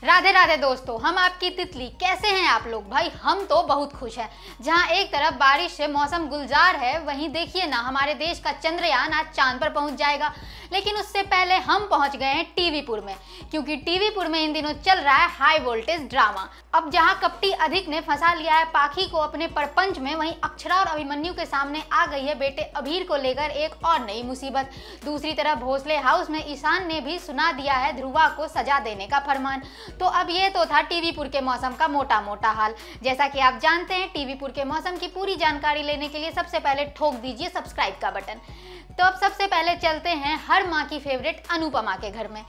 राधे राधे दोस्तों, हम आपकी तितली। कैसे हैं आप लोग? भाई हम तो बहुत खुश हैं। जहां एक तरफ बारिश से मौसम गुलजार है, वहीं देखिए ना, हमारे देश का चंद्रयान आज चांद पर पहुंच जाएगा। लेकिन उससे पहले हम पहुंच गए हैं टीवीपुर में, क्योंकि टीवीपुर में इन दिनों चल रहा है हाई वोल्टेज ड्रामा। अब जहां कपटी अधिक ने फंसा लिया है पाखी को अपने परपंच में, वहीं अक्षरा और अभिमन्यु के सामने आ गई है बेटे अभीर को लेकर एक और नई मुसीबत। दूसरी तरफ भोसले हाउस में ईशान ने भी सुना दिया है ध्रुवा को सजा देने का फरमान। तो अब ये तो था टीवीपुर के मौसम का मोटा मोटा हाल। जैसा कि आप जानते हैं, टीवीपुर के मौसम की पूरी जानकारी लेने के लिए सबसे पहले ठोक दीजिए सब्सक्राइब का बटन। तो अब सबसे पहले चलते हैं हर माँ की फेवरेट अनुपमा के घर में।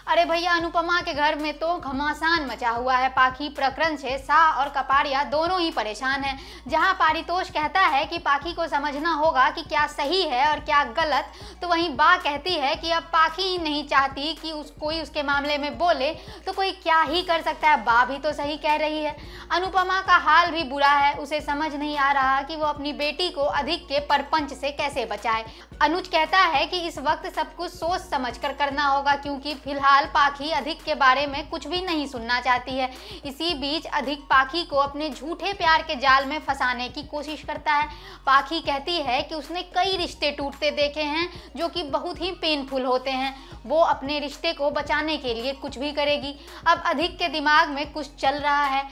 अरे भैया, अनुपमा के घर में तो घमासान मचा हुआ है। पाखी प्रकरण से शाह और कपाड़िया दोनों ही परेशान हैं। जहां पारितोष कहता है कि पाखी को समझना होगा कि क्या सही है और क्या गलत, तो वहीं बा कहती है कि अब पाखी ही नहीं चाहती कि कोई उसके मामले में बोले तो कोई क्या ही कर सकता है। बा भी तो सही कह रही है। अनुपमा का हाल भी बुरा है। उसे समझ नहीं आ रहा कि वो अपनी बेटी को अधिक के परपंच से कैसे बचाए। अनुज कहता है कि इस वक्त सब कुछ सोच समझ कर करना होगा, क्योंकि फिलहाल पाखी अधिक के बारे में कुछ भी नहीं सुनना चाहती है। इसी बीच अधिक पाखी को अपने झूठे प्यार के जाल में फंसाने की कोशिश करता है। पाखी कहती है कि उसने कई रिश्ते टूटते देखे हैं जो कि बहुत ही पेनफुल होते हैं। वो अपने रिश्ते को बचाने के लिए कुछ भी करेगी। अब अधिक के दिमाग में कुछ चल रहा है।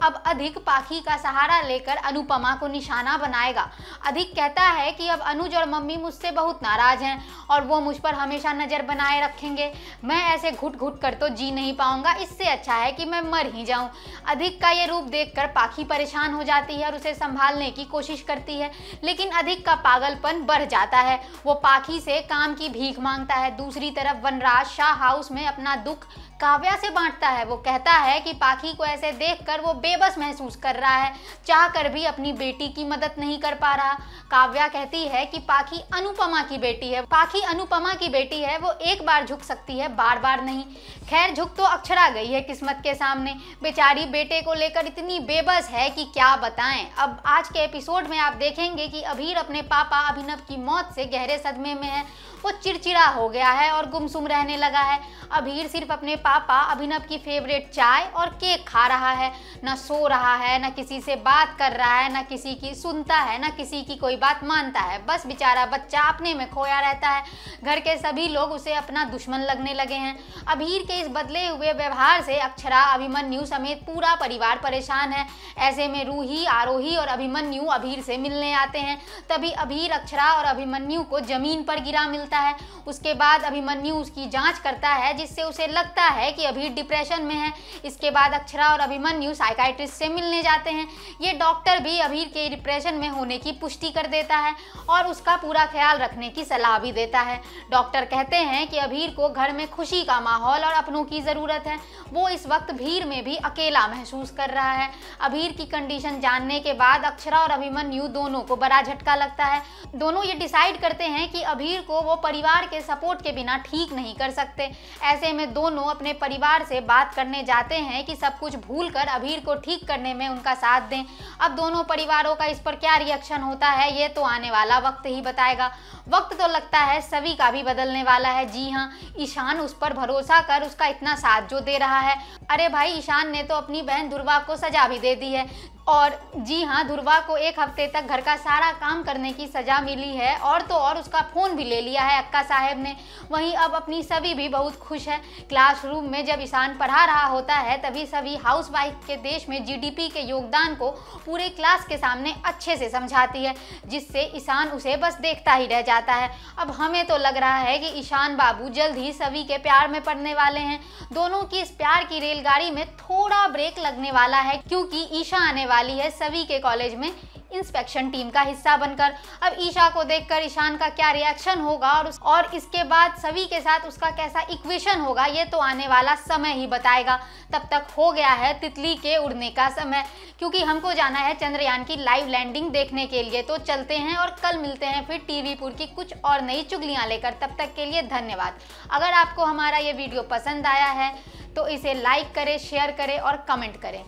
अब अधिक पाखी का सहारा लेकर अनुपमा को निशाना बनाएगा। अधिक कहता है कि अब अनुज और मम्मी मुझसे बहुत नाराज हैं और वो मुझ पर हमेशा नजर बनाए रखेंगे। मैं ऐसे घुट घुट कर तो जी नहीं पाऊंगा। इससे अच्छा है कि मैं मर ही जाऊं। अधिक का ये रूप देखकर पाखी परेशान हो जाती है और उसे संभालने की कोशिश करती है, लेकिन अधिक का पागलपन बढ़ जाता है। वो पाखी से काम की भीख मांगता है। दूसरी तरफ वनराज शाह हाउस में अपना दुख काव्या से बांटता है। वो कहता है कि पाखी को ऐसे देखकर वो बेबस महसूस कर रहा है, चाह कर भी अपनी बेटी की मदद नहीं कर पा रहा। काव्या कहती है कि पाखी अनुपमा की बेटी है। पाखी अनुपमा की बेटी है, वो एक बार झुक सकती है, बार बार नहीं। खैर, झुक तो अक्षरा गई है किस्मत के सामने। बेचारी बेटे को लेकर इतनी बेबस है कि क्या बताएं। अब आज के एपिसोड में आप देखेंगे कि अभीर अपने पापा अभिनव की मौत से गहरे सदमे में है। वो चिड़चिड़ा हो गया है और गुमसुम रहने लगा है। अभीर सिर्फ अपने पापा अभिनव की फेवरेट चाय और केक खा रहा है। न सो रहा है, न किसी से बात कर रहा है, न किसी की सुनता है, न किसी की कोई बात मानता है। बस बेचारा बच्चा अपने में खोया रहता है। घर के सभी लोग उसे अपना दुश्मन लगने लगे हैं। अभीर के इस बदले हुए व्यवहार से अक्षरा, अभिमन्यु समेत पूरा परिवार परेशान है। ऐसे में रूही, आरोही और अभिमन्यु अभीर से मिलने आते हैं। तभी अभीर अक्षरा और अभिमन्यु को जमीन पर गिरा मिलता है। उसके बाद अभिमन्यु उसकी जांच करता है, जिससे उसे लगता है कि अभीर डिप्रेशन में है। इसके बाद अक्षरा और अभिमन्यु साइकाइट्रिस्ट से मिलने जाते हैं। ये डॉक्टर भी अभीर के डिप्रेशन में होने की पुष्टि कर देता है और उसका पूरा ख्याल रखने की सलाह भी देता है। डॉक्टर कहते हैं कि अभीर को घर में खुशी का माहौल और अपनों की ज़रूरत है। वो इस वक्त भीड़ में भी अकेला महसूस कर रहा है। अभीर की कंडीशन जानने के बाद अक्षरा और अभिमन्यु दोनों को बड़ा झटका लगता है। दोनों ये डिसाइड करते हैं कि अभीर को वो परिवार के सपोर्ट के बिना ठीक नहीं कर सकते। ऐसे में दोनों अपने परिवार से बात करने जाते हैं कि सब कुछ भूलकर अभीर को ठीक करने में उनका साथ दें। अब दोनों परिवारों का इस पर क्या रिएक्शन होता है, ये तो आने वाला वक्त ही बताएगा। वक्त तो लगता है सभी का भी बदलने वाला है। जी हाँ, ईशान उस पर भरोसा कर उसका इतना साथ जो दे रहा है। अरे भाई, ईशान ने तो अपनी बहन ध्रुवा को सजा भी दे दी है। और जी हाँ, ध्रुवा को 1 हफ्ते तक घर का सारा काम करने की सजा मिली है और तो और उसका फ़ोन भी ले लिया है अक्का साहेब ने। वहीं अब अपनी सभी भी बहुत खुश है। क्लासरूम में जब ईशान पढ़ा रहा होता है, तभी सभी हाउसवाइफ के देश में जीडीपी के योगदान को पूरे क्लास के सामने अच्छे से समझाती है, जिससे ईशान उसे बस देखता ही रह जाता है। अब हमें तो लग रहा है कि ईशान बाबू जल्द ही सभी के प्यार में पड़ने वाले हैं। दोनों की इस प्यार की रेलगाड़ी में थोड़ा ब्रेक लगने वाला है, क्योंकि ईशा आने वाली है सभी के कॉलेज में इंस्पेक्शन टीम का हिस्सा बनकर। अब ईशा को देखकर ईशान का क्या रिएक्शन होगा और इसके बाद सभी के साथ उसका कैसा इक्वेशन होगा, ये तो आने वाला समय ही बताएगा। तब तक हो गया है तितली के उड़ने का समय, क्योंकि हमको जाना है चंद्रयान की लाइव लैंडिंग देखने के लिए। तो चलते हैं और कल मिलते हैं फिर टीवीपुर की कुछ और नई चुगलियां लेकर। तब तक के लिए धन्यवाद। अगर आपको हमारा ये वीडियो पसंद आया है तो इसे लाइक करें, शेयर करें और कमेंट करें।